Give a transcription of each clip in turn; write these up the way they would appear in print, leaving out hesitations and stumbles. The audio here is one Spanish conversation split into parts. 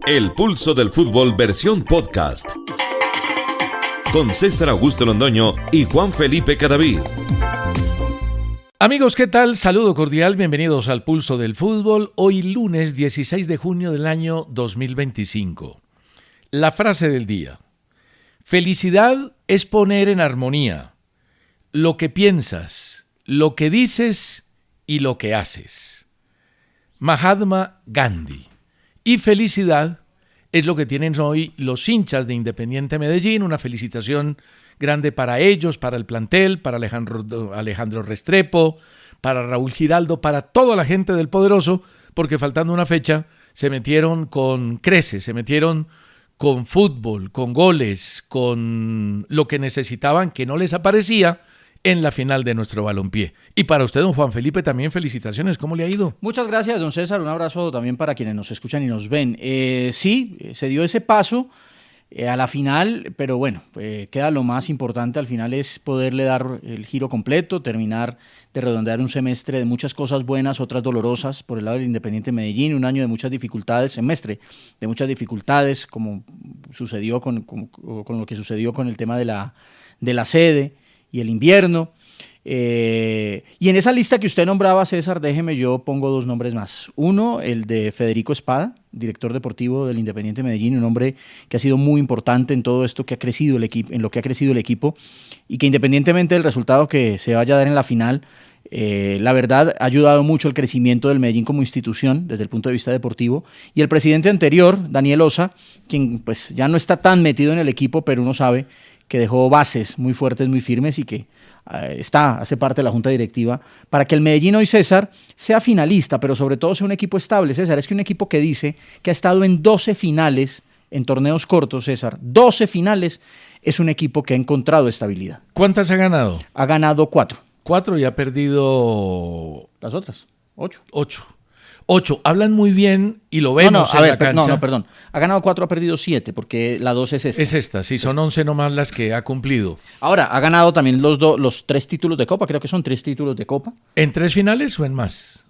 El Pulso del Fútbol versión podcast. Con César Augusto Londoño y Juan Felipe Cadavid. Amigos, ¿qué tal? Saludo cordial, bienvenidos al Pulso del Fútbol. Hoy lunes 16 de junio del año 2025. La frase del día. Felicidad es poner en armonía lo que piensas, lo que dices y lo que haces. Mahatma Gandhi. Y felicidad es lo que tienen hoy los hinchas de Independiente Medellín. Una felicitación grande para ellos, para el plantel, para Alejandro Restrepo, para Raúl Giraldo, para toda la gente del Poderoso, porque faltando una fecha se metieron con creces, se metieron con fútbol, con goles, con lo que necesitaban que no les aparecía en la final de nuestro balompié. Y para usted, don Juan Felipe, también felicitaciones. ¿Cómo le ha ido? Muchas gracias, don César. Un abrazo también para quienes nos escuchan y nos ven. Sí, se dio ese paso a la final, pero bueno, queda lo más importante al final es poderle dar el giro completo, terminar de redondear un semestre de muchas cosas buenas, otras dolorosas por el lado del Independiente Medellín, un año de muchas dificultades, semestre de muchas dificultades, como sucedió con lo que sucedió con el tema de la sede y el invierno. Y en esa lista que usted nombraba, César, déjeme yo pongo dos nombres más. Uno, el de Federico Espada, director deportivo del Independiente Medellín, un hombre que ha sido muy importante en todo esto que ha crecido el equipo, en lo que ha crecido el equipo, y que independientemente del resultado que se vaya a dar en la final, la verdad ha ayudado mucho el crecimiento del Medellín como institución desde el punto de vista deportivo. Y el presidente anterior, Daniel Osa, quien pues ya no está tan metido en el equipo, pero uno sabe que dejó bases muy fuertes, muy firmes y que hace parte de la junta directiva para que el Medellín hoy, César, sea finalista, pero sobre todo sea un equipo estable. César, es que un equipo que dice que ha estado en 12 finales en torneos cortos, César, 12 finales, es un equipo que ha encontrado estabilidad. ¿Cuántas ha ganado? Ha ganado 4. 4 y ha perdido... Las otras, 8. 8. Hablan muy bien y lo vemos en la cancha. Perdón. Ha ganado 4, ha perdido 7, porque la 2 es esta. Es esta, sí, son 11 nomás las que ha cumplido. Ahora, ha ganado también los 3 títulos de Copa, creo que son 3 títulos de Copa. ¿En 3 finales o en más?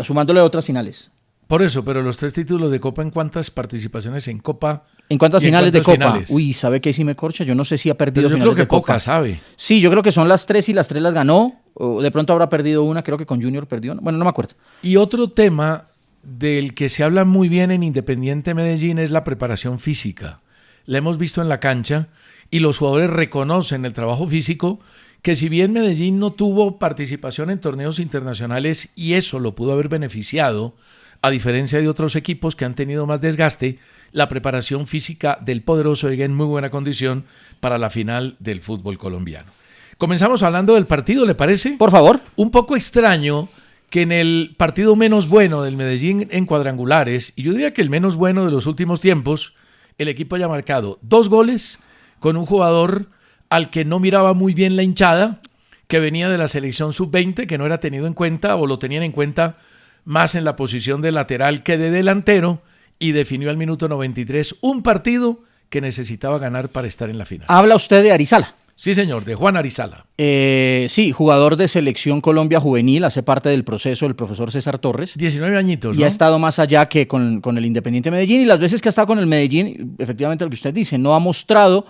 Sumándole otras finales. Por eso, pero los 3 títulos de Copa, ¿en cuántas participaciones en Copa? ¿En cuántas finales de Copa? Finales? Uy, ¿sabe qué? Si me corcha, yo no sé si ha perdido finales de Copa. Yo creo que pocas, ¿sabe? Sí, yo creo que son las 3 y las 3 las ganó. O de pronto habrá perdido una, creo que con Junior perdió. Bueno, no me acuerdo. Y otro tema del que se habla muy bien en Independiente Medellín es la preparación física. La hemos visto en la cancha y los jugadores reconocen el trabajo físico, que si bien Medellín no tuvo participación en torneos internacionales y eso lo pudo haber beneficiado, a diferencia de otros equipos que han tenido más desgaste, la preparación física del Poderoso llega en muy buena condición para la final del fútbol colombiano. Comenzamos hablando del partido, ¿le parece? Por favor. Un poco extraño que en el partido menos bueno del Medellín en cuadrangulares, y yo diría que el menos bueno de los últimos tiempos, el equipo haya marcado 2 goles con un jugador al que no miraba muy bien la hinchada, que venía de la selección sub-20, que no era tenido en cuenta o lo tenían en cuenta más en la posición de lateral que de delantero, y definió al minuto 93 un partido que necesitaba ganar para estar en la final. Habla usted de Arizala. Sí, señor, de Juan Arizala. Sí, jugador de Selección Colombia Juvenil, hace parte del proceso del profesor César Torres. 19 añitos, ¿no? Y ha estado más allá que con el Independiente Medellín, y las veces que ha estado con el Medellín, efectivamente lo que usted dice, no ha mostrado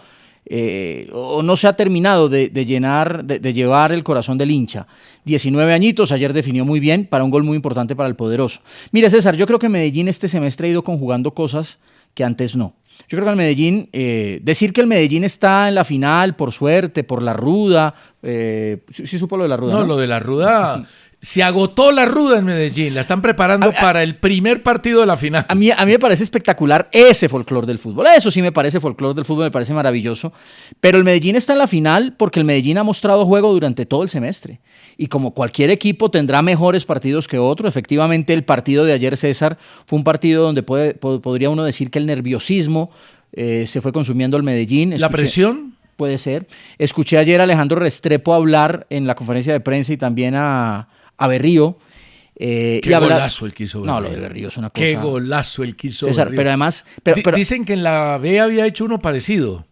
o no se ha terminado de llevar el corazón del hincha. 19 añitos, ayer definió muy bien para un gol muy importante para el Poderoso. Mire, César, yo creo que Medellín este semestre ha ido conjugando cosas que antes no. Yo creo que el Medellín, decir que el Medellín está en la final por suerte, por la ruda, ¿sí supo lo de la ruda? No, lo de la ruda, se agotó la ruda en Medellín, la están preparando para el primer partido de la final. A mí me parece espectacular ese folclore del fútbol, eso sí me parece folclore del fútbol, me parece maravilloso, pero el Medellín está en la final porque el Medellín ha mostrado juego durante todo el semestre, y como cualquier equipo tendrá mejores partidos que otro. Efectivamente el partido de ayer, César, fue un partido donde podría uno decir que el nerviosismo se fue consumiendo al Medellín. ¿La presión? Puede ser. Escuché ayer a Alejandro Restrepo hablar en la conferencia de prensa y también a Berrío. Qué golazo el que hizo Berrío. No, lo de Berrío es una cosa... Qué golazo el que hizo César, Berrío. pero además... Dicen que en la B había hecho uno parecido.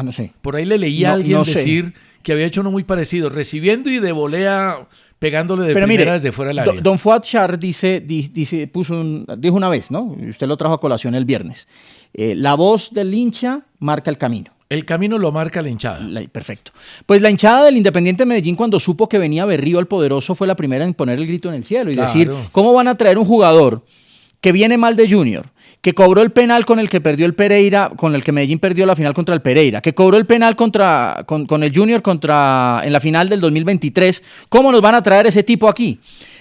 No sé. Por ahí le leí a alguien decir que había hecho uno muy parecido, recibiendo y de volea pegándole de Pero primera mire, desde fuera del área. Don Fuad Char dijo una vez, ¿no? Usted lo trajo a colación el viernes. La voz del hincha marca el camino. El camino lo marca la hinchada. Perfecto. Pues la hinchada del Independiente Medellín, cuando supo que venía Berrío al Poderoso, fue la primera en poner el grito en el cielo y decir, ¿cómo van a traer un jugador que viene mal de Junior, que cobró el penal con el que perdió el Pereira, con el que Medellín perdió la final contra el Pereira, que cobró el penal con el Junior en la final del 2023? ¿Cómo nos van a traer ese tipo aquí?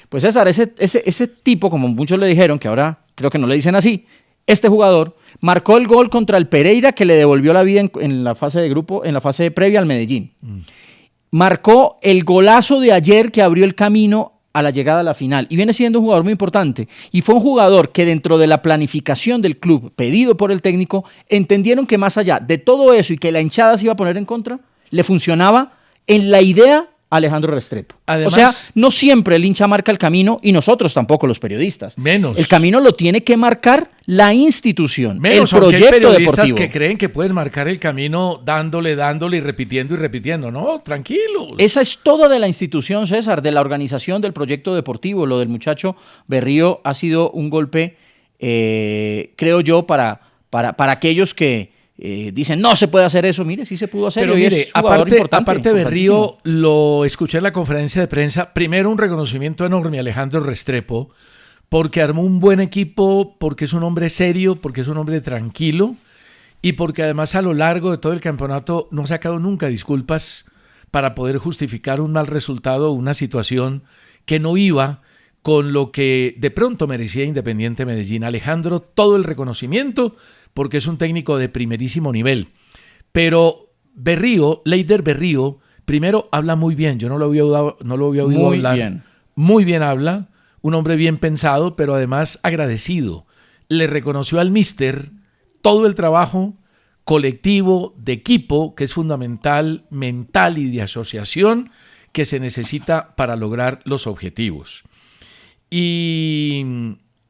Pues César, ese tipo, como muchos le dijeron, que ahora creo que no le dicen así, este jugador marcó el gol contra el Pereira que le devolvió la vida en la fase de grupo, en la fase previa al Medellín. Marcó el golazo de ayer que abrió el camino a la llegada a la final y viene siendo un jugador muy importante. Y fue un jugador que dentro de la planificación del club pedido por el técnico entendieron que más allá de todo eso y que la hinchada se iba a poner en contra, le funcionaba en la idea Alejandro Restrepo. Además, o sea, no siempre el hincha marca el camino y nosotros tampoco, los periodistas. Menos. El camino lo tiene que marcar la institución, menos, el proyecto hay periodistas deportivo. Que creen que pueden marcar el camino dándole y repitiendo. No, tranquilos. Esa es toda de la institución, César, de la organización del proyecto deportivo. Lo del muchacho Berrío ha sido un golpe, creo yo, para aquellos que dicen, no se puede hacer eso. Mire, sí se pudo hacer. Pero mire, aparte Berrío, lo escuché en la conferencia de prensa. Primero, un reconocimiento enorme a Alejandro Restrepo, porque armó un buen equipo, porque es un hombre serio, porque es un hombre tranquilo y porque además a lo largo de todo el campeonato no ha sacado nunca disculpas para poder justificar un mal resultado o una situación que no iba con lo que de pronto merecía Independiente Medellín. Alejandro, todo el reconocimiento, porque es un técnico de primerísimo nivel. Pero Berrío, Leider Berrío, primero habla muy bien. Yo no lo había oído hablar. Bien. Muy bien habla, un hombre bien pensado, pero además agradecido. Le reconoció al míster todo el trabajo colectivo, de equipo, que es fundamental, mental y de asociación, que se necesita para lograr los objetivos. Y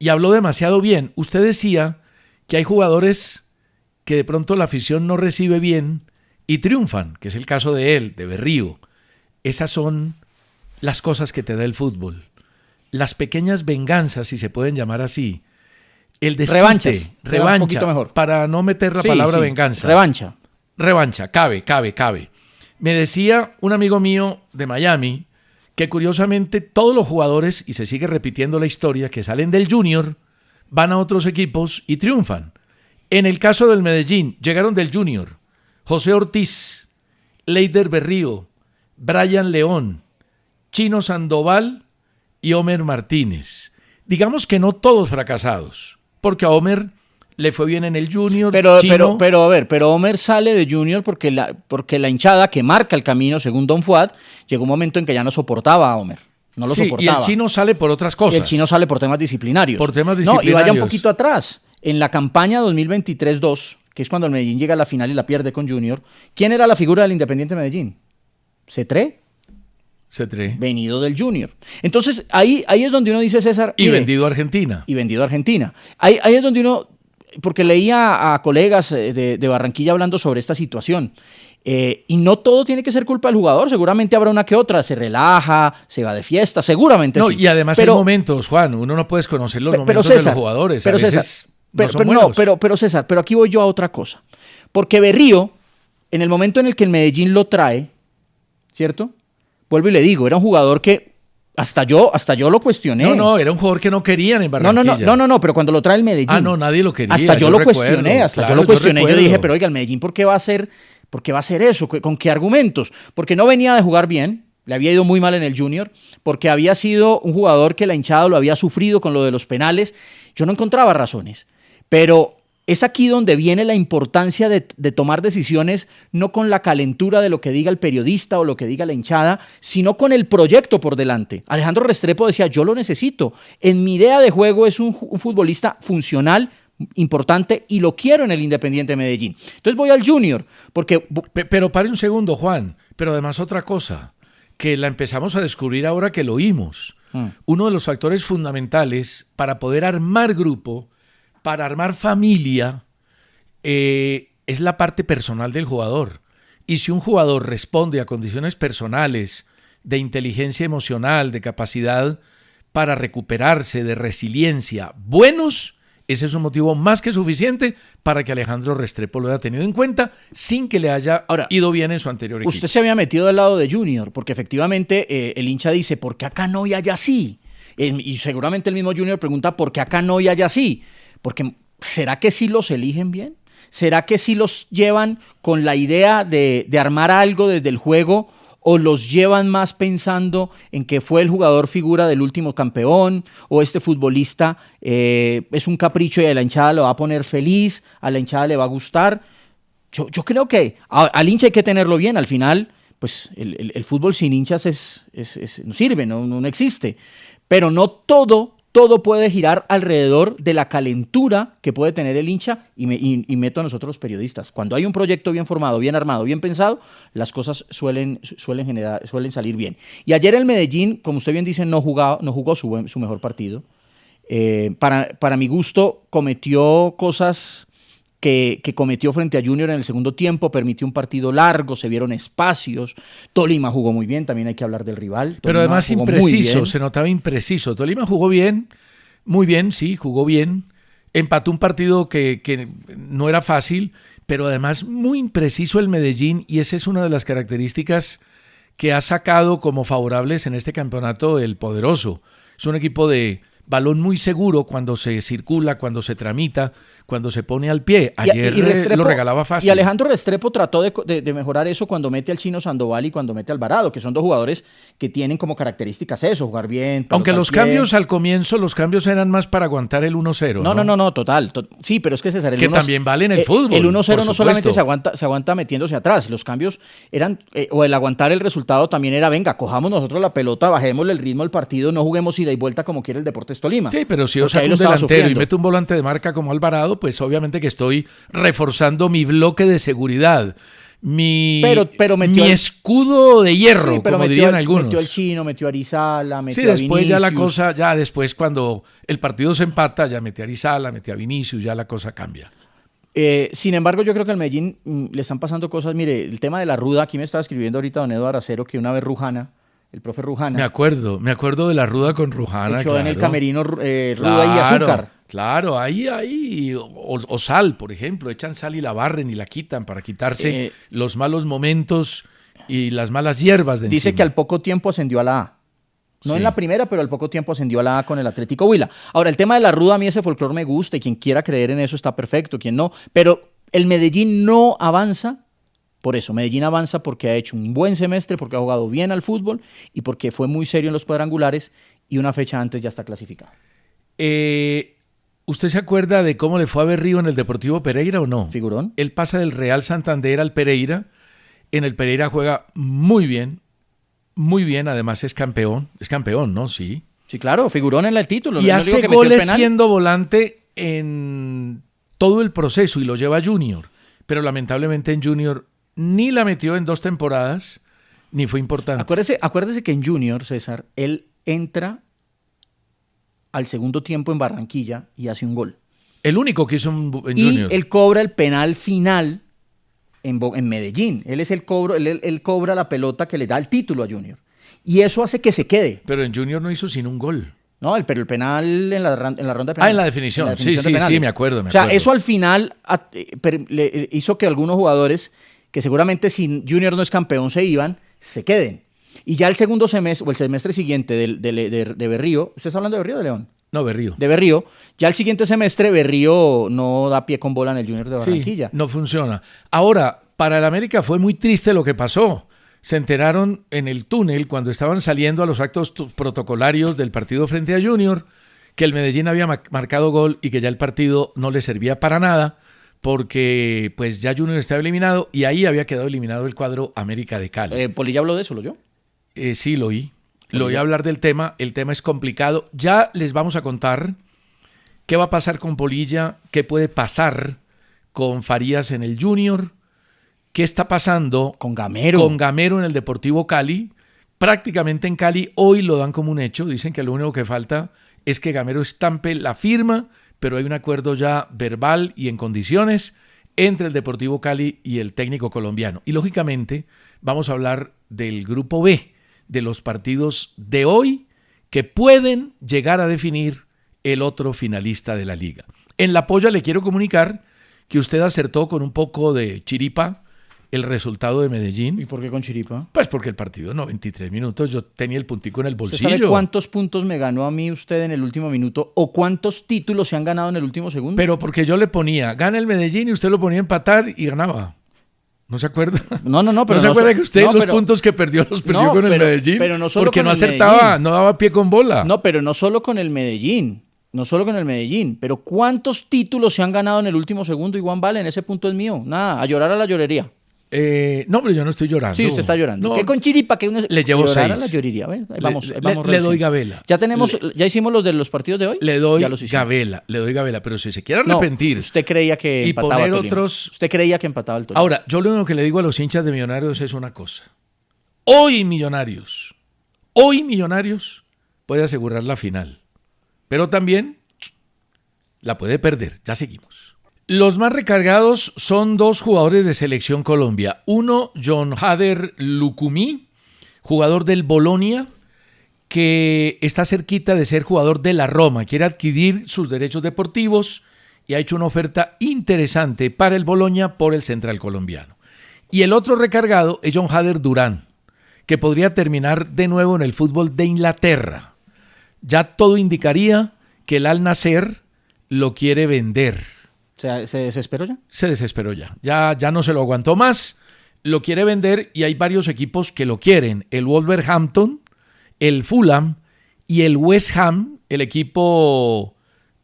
habló demasiado bien. Usted decía que hay jugadores que de pronto la afición no recibe bien y triunfan, que es el caso de él, de Berrío. Esas son las cosas que te da el fútbol. Las pequeñas venganzas, si se pueden llamar así. El desquite, revancha, un poquito mejor. Para no meter la palabra venganza. Revancha, cabe. Me decía un amigo mío de Miami que curiosamente todos los jugadores, y se sigue repitiendo la historia, que salen del Junior, van a otros equipos y triunfan. En el caso del Medellín, llegaron del Junior José Ortiz, Leider Berrío, Brian León, Chino Sandoval y Homer Martínez. Digamos que no todos fracasados, porque a Homer le fue bien en el Junior. Pero Homer sale de Junior porque la hinchada que marca el camino, según Don Fuad, llegó un momento en que ya no soportaba a Homer. No lo soportaba. Y el Chino sale por otras cosas. El Chino sale por temas disciplinarios. No, y vaya un poquito atrás. En la campaña 2023-2, que es cuando el Medellín llega a la final y la pierde con Junior, ¿quién era la figura del Independiente Medellín? ¿Cetré? Venido del Junior. Entonces, ahí es donde uno dice, César... Y vendido a Argentina. Ahí es donde uno... Porque leía a colegas de Barranquilla hablando sobre esta situación. Y no todo tiene que ser culpa del jugador. Seguramente habrá una que otra. Se relaja, se va de fiesta, seguramente sí. Y además hay momentos, Juan. Uno no puede conocer los momentos de los jugadores. Pero César, aquí voy yo a otra cosa. Porque Berrío, en el momento en el que el Medellín lo trae, ¿cierto? Vuelvo y le digo, era un jugador que hasta yo lo cuestioné. Era un jugador que no querían en Barranquilla. No, pero cuando lo trae el Medellín. Nadie lo quería. Hasta yo lo cuestioné. Yo dije, pero oiga, el Medellín, ¿por qué va a hacer eso? ¿Con qué argumentos? Porque no venía de jugar bien, le había ido muy mal en el Junior, porque había sido un jugador que la hinchada lo había sufrido con lo de los penales. Yo no encontraba razones, pero es aquí donde viene la importancia de tomar decisiones no con la calentura de lo que diga el periodista o lo que diga la hinchada, sino con el proyecto por delante. Alejandro Restrepo decía, yo lo necesito. En mi idea de juego es un futbolista funcional, importante, y lo quiero en el Independiente Medellín. Entonces voy al Junior, porque... Pero pare un segundo, Juan. Pero además otra cosa, que la empezamos a descubrir ahora que lo oímos. Uno de los factores fundamentales para poder armar grupo, para armar familia, es la parte personal del jugador. Y si un jugador responde a condiciones personales de inteligencia emocional, de capacidad para recuperarse, de resiliencia, buenos, ese es un motivo más que suficiente para que Alejandro Restrepo lo haya tenido en cuenta sin que le haya ido bien en su anterior equipo. Usted se había metido del lado de Junior, porque efectivamente el hincha dice, ¿por qué acá no y allá sí? Y seguramente el mismo Junior pregunta, ¿por qué acá no y allá sí? Porque ¿será que sí los eligen bien? ¿Será que sí los llevan con la idea de armar algo desde el juego? ¿O los llevan más pensando en que fue el jugador figura del último campeón? ¿O este futbolista es un capricho y a la hinchada lo va a poner feliz? ¿A la hinchada le va a gustar? Yo creo que al hincha hay que tenerlo bien. Al final, pues el fútbol sin hinchas no sirve, no existe. Pero no todo puede girar alrededor de la calentura que puede tener el hincha y meto a nosotros los periodistas. Cuando hay un proyecto bien formado, bien armado, bien pensado, las cosas suelen salir bien. Y ayer el Medellín, como usted bien dice, no jugó su mejor partido. Para mi gusto, cometió cosas que cometió frente a Junior en el segundo tiempo, permitió un partido largo, se vieron espacios. Tolima jugó muy bien, también hay que hablar del rival. Pero además impreciso, se notaba impreciso. Tolima jugó bien, muy bien, sí, jugó bien. Empató un partido que no era fácil, pero además muy impreciso el Medellín, y esa es una de las características que ha sacado como favorables en este campeonato el Poderoso. Es un equipo de balón muy seguro cuando se circula, cuando se tramita, cuando se pone al pie. Ayer Restrepo lo regalaba fácil. Y Alejandro Restrepo trató de mejorar eso cuando mete al Chino Sandoval y cuando mete al Alvarado, que son dos jugadores que tienen como características eso, jugar bien. Aunque los cambios al comienzo, los cambios eran más para aguantar el 1-0. No, total. Sí, pero es que César, que también vale en el fútbol. El 1-0 no solamente se aguanta metiéndose atrás, los cambios eran, o el aguantar el resultado también era, venga, cojamos nosotros la pelota, bajémosle el ritmo del partido, no juguemos ida y vuelta como quiere el Deportes Tolima. Sí, pero si yo saco un delantero y meto un volante de marca como Alvarado, pues obviamente que estoy reforzando mi bloque de seguridad, mi escudo de hierro, como dirían algunos. Metió al Chino, metió a Arizala, metió a Vinicius. Vinicius. Ya la cosa, ya después cuando el partido se empata, ya metió a Arizala, metió a Vinicius, ya la cosa cambia. Sin embargo, yo creo que al Medellín le están pasando cosas. Mire, el tema de la ruda, aquí me estaba escribiendo ahorita don Eduardo Aracero que una vez el profe Rujana. Me acuerdo de la ruda con Rujana. Echó en el camerino ruda y azúcar. Claro, ahí, o sal, por ejemplo, echan sal y la barren y la quitan para quitarse los malos momentos y las malas hierbas de Dice encima. que al poco tiempo ascendió a la A. No en la primera, pero al poco tiempo ascendió a la A con el Atlético Huila. Ahora, el tema de la ruda, a mí ese folclore me gusta y quien quiera creer en eso está perfecto, quien no. Pero el Medellín no avanza por eso. Medellín avanza porque ha hecho un buen semestre, porque ha jugado bien al fútbol y porque fue muy serio en los cuadrangulares y una fecha antes ya está clasificado. ¿Usted se acuerda de cómo le fue a Berrío en el Deportivo Pereira o no? Figurón. Él pasa del Real Santander al Pereira. En el Pereira juega muy bien, además es campeón, ¿no? Sí. Sí, claro, figurón en el título. Y hace goles siendo volante en todo el proceso y lo lleva a Junior. Pero lamentablemente en Junior ni la metió en 2 temporadas, ni fue importante. Acuérdese que en Junior, César, él entra al segundo tiempo en Barranquilla y hace un gol. El único que hizo en Junior. Y él cobra el penal final en Medellín. Él cobra la pelota que le da el título a Junior. Y eso hace que se quede. Pero en Junior no hizo sin un gol. No, pero el penal en la ronda de penales. En la definición. Sí, me acuerdo. O sea, eso al final le hizo que algunos jugadores, que seguramente si Junior no es campeón se queden. Y ya el segundo semestre, o el semestre siguiente de Berrío, ¿usted está hablando de Berrío o de León? No, Berrío. De Berrío. Ya el siguiente semestre Berrío no da pie con bola en el Junior de Barranquilla. Sí, no funciona. Ahora, para el América fue muy triste lo que pasó. Se enteraron en el túnel cuando estaban saliendo a los actos protocolarios del partido frente a Junior que el Medellín había marcado gol y que ya el partido no le servía para nada porque pues ya Junior estaba eliminado y ahí había quedado eliminado el cuadro América de Cali. ¿Polilla habló de eso, lo oyó? Sí, lo oí. Lo oí hablar del tema. El tema es complicado. Ya les vamos a contar qué va a pasar con Polilla, qué puede pasar con Farías en el Junior, qué está pasando con Gamero en el Deportivo Cali. Prácticamente en Cali hoy lo dan como un hecho. Dicen que lo único que falta es que Gamero estampe la firma, pero hay un acuerdo ya verbal y en condiciones entre el Deportivo Cali y el técnico colombiano. Y lógicamente vamos a hablar del Grupo B, de los partidos de hoy que pueden llegar a definir el otro finalista de la liga. En la polla le quiero comunicar que usted acertó con un poco de chiripa el resultado de Medellín. ¿Y por qué con chiripa? Pues porque el partido, 93 minutos, yo tenía el puntico en el bolsillo. ¿Usted sabe cuántos puntos me ganó a mí usted en el último minuto o cuántos títulos se han ganado en el último segundo? Pero porque yo le ponía, gana el Medellín y usted lo ponía a empatar y ganaba. ¿No se acuerda? No, pero ¿No se acuerda que usted los puntos que perdió los perdió con el Medellín? Pero no solo porque con no el acertaba, Medellín. no daba pie con bola. No, pero no solo con el Medellín. No solo con el Medellín, pero ¿cuántos títulos se han ganado en el último segundo? Igual vale, en ese punto es mío. Nada, a llorar a la llorería. No, pero yo no estoy llorando. Sí, usted está llorando. No, ¿Qué con chiripa? Que uno le llevo llorar 6. a la llorería. Vamos le doy gabela. Ya hicimos los de los partidos de hoy. Le doy gabela, pero si se quiere arrepentir. Usted creía que empataba poner el Tolima. otros. Usted creía que empataba el Tolima. Ahora, yo lo único que le digo a los hinchas de Millonarios es una cosa. Hoy Millonarios puede asegurar la final. Pero también la puede perder. Ya seguimos. Los más recargados son 2 jugadores de Selección Colombia. Uno, John Hader Lucumí, jugador del Bolonia, que está cerquita de ser jugador de la Roma. Quiere adquirir sus derechos deportivos y ha hecho una oferta interesante para el Bolonia por el central colombiano. Y el otro recargado es John Hader Durán, que podría terminar de nuevo en el fútbol de Inglaterra. Ya todo indicaría que el Al Nassr lo quiere vender. ¿Se desesperó ya? Se desesperó ya. Ya no se lo aguantó más. Lo quiere vender y hay varios equipos que lo quieren. El Wolverhampton, el Fulham y el West Ham, el equipo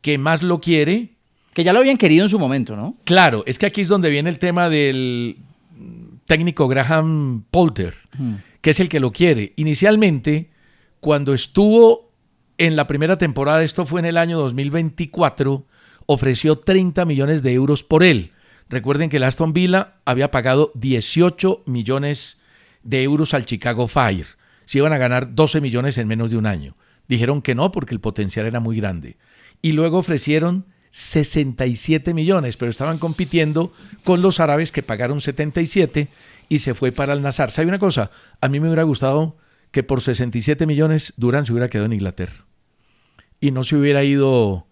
que más lo quiere. Que ya lo habían querido en su momento, ¿no? Claro, es que aquí es donde viene el tema del técnico Graham Potter, que es el que lo quiere. Inicialmente, cuando estuvo en la primera temporada, esto fue en el año 2024, ofreció 30 millones de euros por él. Recuerden que el Aston Villa había pagado 18 millones de euros al Chicago Fire. Se iban a ganar 12 millones en menos de un año. Dijeron que no porque el potencial era muy grande. Y luego ofrecieron 67 millones, pero estaban compitiendo con los árabes que pagaron 77 y se fue para el Nassr. ¿Sabe una cosa? A mí me hubiera gustado que por 67 millones Durán se hubiera quedado en Inglaterra y no se hubiera ido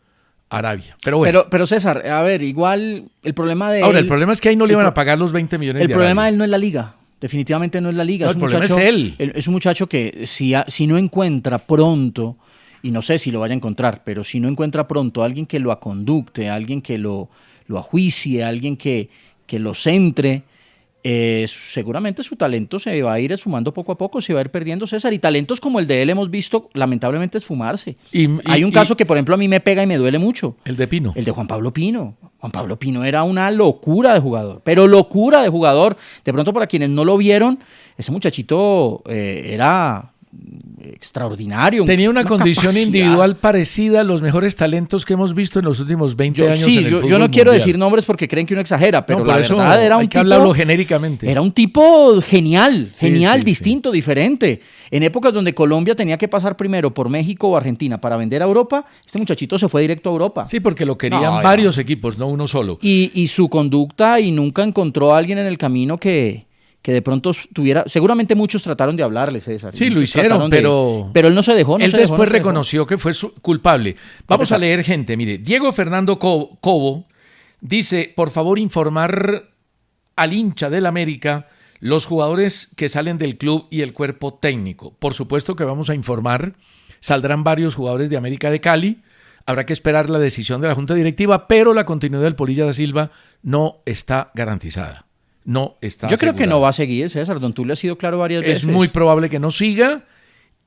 a Arabia. Pero bueno. Pero César, a ver, igual el problema de Ahora, él, el problema es que ahí no le iban a pagar los 20 millones de El problema de Arabia. él no es la liga. Definitivamente no es la liga. No, el problema es él. Es un muchacho que si no encuentra pronto, y no sé si lo vaya a encontrar, pero si no encuentra pronto a alguien que lo aconducte, a alguien que lo ajuicie, a alguien que lo centre, seguramente su talento se va a ir esfumando poco a poco, se va a ir perdiendo, César. Y talentos como el de él hemos visto, lamentablemente, esfumarse. Hay un caso que, por ejemplo, a mí me pega y me duele mucho. El de Pino. El de Juan Pablo Pino. Juan Pablo Pino era una locura de jugador, pero locura de jugador. De pronto, para quienes no lo vieron, ese muchachito era extraordinario. Tenía una condición capacidad individual parecida a los mejores talentos que hemos visto en los últimos 20 años en el fútbol yo no quiero mundial. decir nombres porque creen que uno exagera, pero No, por la eso verdad era un hay que tipo, hablarlo genéricamente. Era un tipo genial, Sí, distinto, diferente. En épocas donde Colombia tenía que pasar primero por México o Argentina para vender a Europa, este muchachito se fue directo a Europa. Sí, porque lo querían No, varios equipos, no uno solo. Y su conducta, y nunca encontró a alguien en el camino que de pronto tuviera. Seguramente muchos trataron de hablarle, César. Sí, lo Muchos hicieron, trataron pero él no se dejó. Él después reconoció que fue culpable. Vamos a leer gente. Mire, Diego Fernando Cobo dice, por favor, informar al hincha del América los jugadores que salen del club y el cuerpo técnico. Por supuesto que vamos a informar. Saldrán varios jugadores de América de Cali. Habrá que esperar la decisión de la Junta Directiva, pero la continuidad del Polilla da Silva no está garantizada. No está Yo creo asegurada. que no va a seguir, César. Don Tulio ha sido claro varias veces. Es muy probable que no siga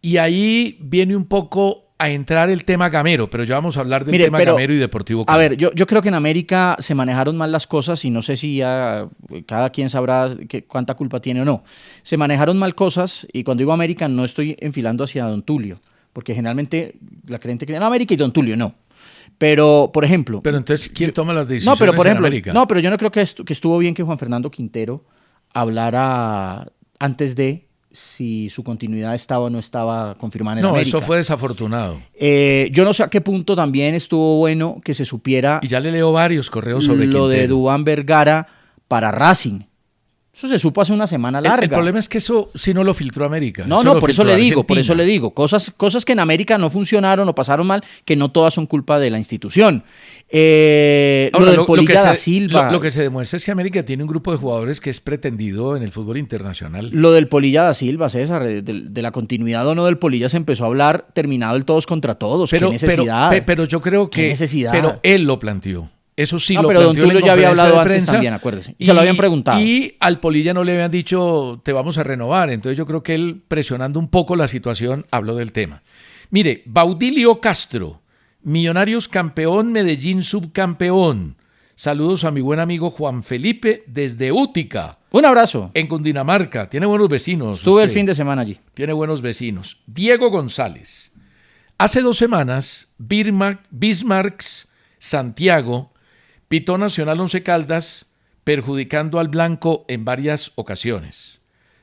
y ahí viene un poco a entrar el tema Gamero, pero ya vamos a hablar del tema Gamero y Deportivo Cali. A ver, yo creo que en América se manejaron mal las cosas y no sé si ya cada quien sabrá cuánta culpa tiene o no. Se manejaron mal cosas y cuando digo América no estoy enfilando hacia Don Tulio, porque generalmente la creyente cree en América y Don Tulio no. Pero, por ejemplo... Pero entonces, ¿quién toma las decisiones por ejemplo, en América? No, pero yo no creo que estuvo bien que Juan Fernando Quintero hablara antes de si su continuidad estaba o no estaba confirmada en América. No, eso fue desafortunado. Yo no sé a qué punto también estuvo bueno que se supiera... Y ya le leo varios correos sobre lo Quintero. de Duván Vergara para Racing. Eso se supo hace una semana larga. El problema es que eso sí no lo filtró América. No, por eso le digo. Cosas que en América no funcionaron o pasaron mal, que no todas son culpa de la institución. Ahora, lo del Polilla da Silva. Lo que se demuestra es que América tiene un grupo de jugadores que es pretendido en el fútbol internacional. Lo del Polilla da Silva, César, de la continuidad o no del Polilla se empezó a hablar terminado el todos contra todos. ¿Qué necesidad? Pero yo creo que... ¿Qué necesidad? Pero él lo planteó. Eso sí lo pero planteó. Don Tulio ya había hablado antes también, acuérdese. Y se lo habían preguntado. Y al Polilla no le habían dicho, te vamos a renovar. Entonces yo creo que él, presionando un poco la situación, habló del tema. Mire, Baudilio Castro, Millonarios campeón, Medellín subcampeón. Saludos a mi buen amigo Juan Felipe desde Útica. Un abrazo. En Cundinamarca. Tiene buenos vecinos. Estuve el fin de semana allí. Tiene buenos vecinos. Diego González. Hace 2 semanas, Bismarcks Santiago pitó Nacional Once Caldas, perjudicando al blanco en varias ocasiones.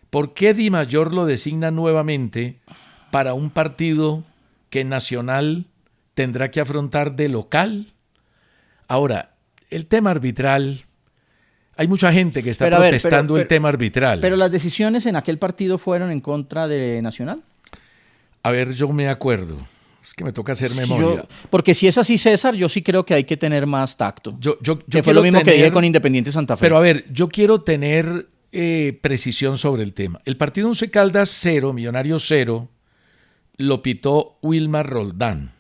¿Por qué Di Mayor lo designa nuevamente para un partido que Nacional tendrá que afrontar de local? Ahora, el tema arbitral, hay mucha gente que está protestando el tema arbitral. Pero las decisiones en aquel partido fueron en contra de Nacional. A ver, yo me acuerdo. Es que me toca hacer memoria. Porque si es así, César, yo sí creo que hay que tener más tacto. Que fue lo mismo que dije con Independiente Santa Fe. Pero a ver, yo quiero tener precisión sobre el tema. El partido Once Caldas 0, Millonarios 0, lo pitó Wilmar Roldán.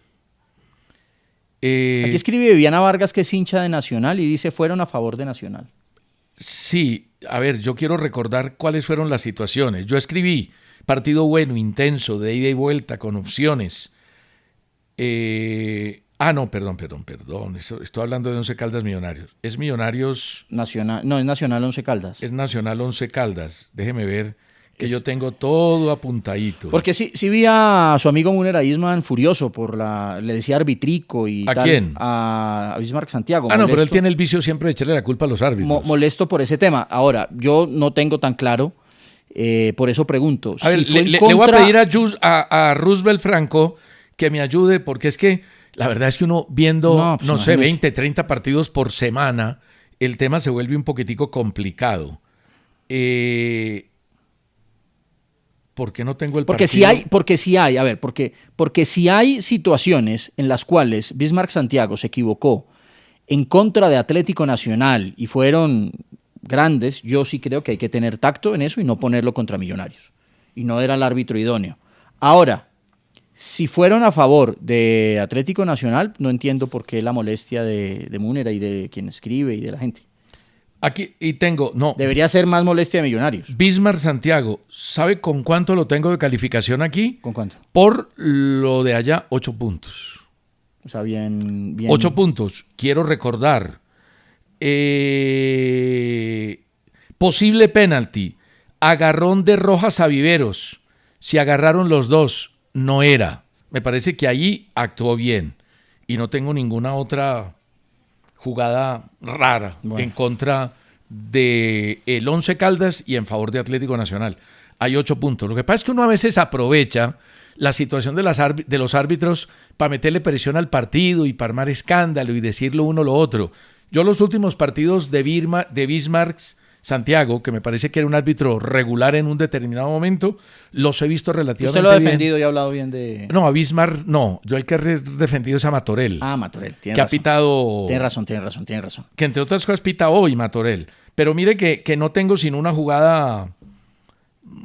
Aquí escribe Viviana Vargas, que es hincha de Nacional, y dice fueron a favor de Nacional. Sí, a ver, yo quiero recordar cuáles fueron las situaciones. Yo escribí partido bueno, intenso, de ida y vuelta, con opciones. No, perdón. Estoy hablando de Once Caldas Millonarios. Es Millonarios... Nacional, no, es Nacional Once Caldas. Es Nacional Once Caldas. Déjeme ver que yo tengo todo apuntadito. Porque sí vi a su amigo Munera Isman furioso le decía arbitrico y ¿A tal. quién? A Bismarck Santiago. No, pero él tiene el vicio siempre de echarle la culpa a los árbitros. Molesto por ese tema. Ahora, yo no tengo tan claro, por eso pregunto. A ver, le voy a pedir a Roosevelt Franco que me ayude, porque es que la verdad es que uno viendo, no sé, 20, 30 partidos por semana, el tema se vuelve un poquitico complicado. ¿Por qué no tengo el partido? Porque si hay situaciones en las cuales Bismarck Santiago se equivocó en contra de Atlético Nacional y fueron grandes, yo sí creo que hay que tener tacto en eso y no ponerlo contra Millonarios. Y no era el árbitro idóneo. Ahora, si fueron a favor de Atlético Nacional, no entiendo por qué la molestia de Múnera y de quien escribe y de la gente. Aquí, y tengo, no. Debería ser más molestia de Millonarios. Bismarck Santiago, ¿sabe con cuánto lo tengo de calificación aquí? ¿Con cuánto? Por lo de allá, 8 puntos. O sea, bien. 8 puntos. Quiero recordar. Posible penalti. Agarrón de Rojas a Viveros. Si agarraron los dos, no era. Me parece que ahí actuó bien. Y no tengo ninguna otra jugada rara en contra de el Once Caldas y en favor de Atlético Nacional. Hay 8 puntos. Lo que pasa es que uno a veces aprovecha la situación de los árbitros para meterle presión al partido y para armar escándalo y decir lo uno lo otro. Yo los últimos partidos de Bismarck Santiago, que me parece que era un árbitro regular en un determinado momento, los he visto relativamente bien. ¿Usted lo ha defendido y ha hablado bien de...? No, a Bismarck no. Yo el que he defendido es a Matorel. Matorel, tiene razón. Que ha pitado... Tiene razón. Que entre otras cosas pita hoy Matorel. Pero mire que no tengo sino una jugada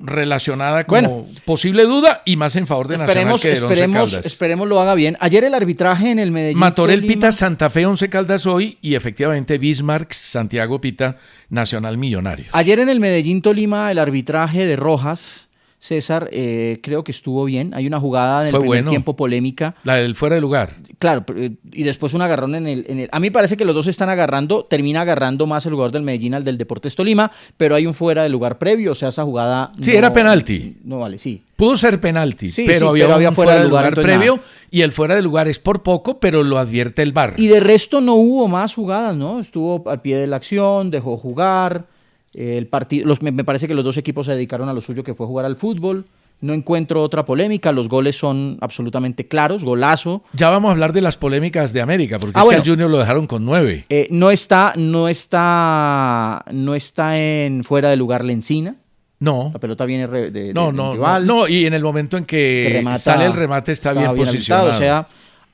relacionada como posible duda y más en favor de Nacional que del Once Caldas. Esperemos lo haga bien. Ayer el arbitraje en el Medellín Matorel Tolima... pita Santa Fe Once Caldas hoy y efectivamente Bismarck Santiago pita Nacional Millonarios. Ayer en el Medellín Tolima el arbitraje de Rojas, César, creo que estuvo bien. Hay una jugada en el primer tiempo polémica. La del fuera de lugar. Claro, y después un agarrón en el... A mí parece que los dos están agarrando, termina agarrando más el jugador del Medellín al del Deportes Tolima, pero hay un fuera de lugar previo, o sea, esa jugada... Sí, era penalti. No vale, sí. Pudo ser penalti, sí, pero sí, había un fuera de lugar previo nada. Y el fuera de lugar es por poco, pero lo advierte el VAR. Y de resto no hubo más jugadas, ¿no? Estuvo al pie de la acción, dejó jugar... El partido, me parece que los dos equipos se dedicaron a lo suyo, que fue jugar al fútbol. No encuentro otra polémica, los goles son absolutamente claros, golazo. Ya vamos a hablar de las polémicas de América, porque Ah, es bueno. que al Junior lo dejaron con 9. No está en fuera de lugar Lencina. No, La pelota viene del no, rival, no, y en el momento en que remata, sale el remate está bien habilitado, posicionado. o sea,